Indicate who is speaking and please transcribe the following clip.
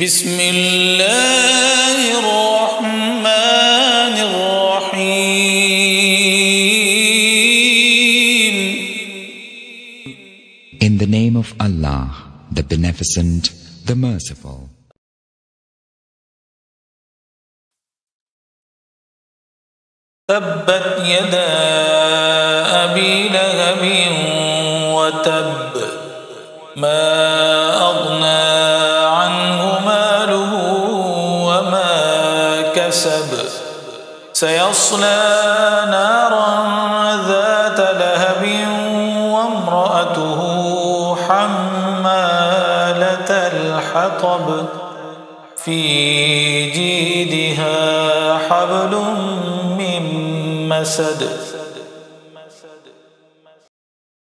Speaker 1: بسم الله الرحمن الرحيم.
Speaker 2: In the name of Allah, the Beneficent, the Merciful.
Speaker 1: تبت يدا أبي لهب وتب ما أغنى عنه ماله وما كسب سيصلى نارا ذات لهب وامرأته حمالة الحطب في جيدها حبل من مسد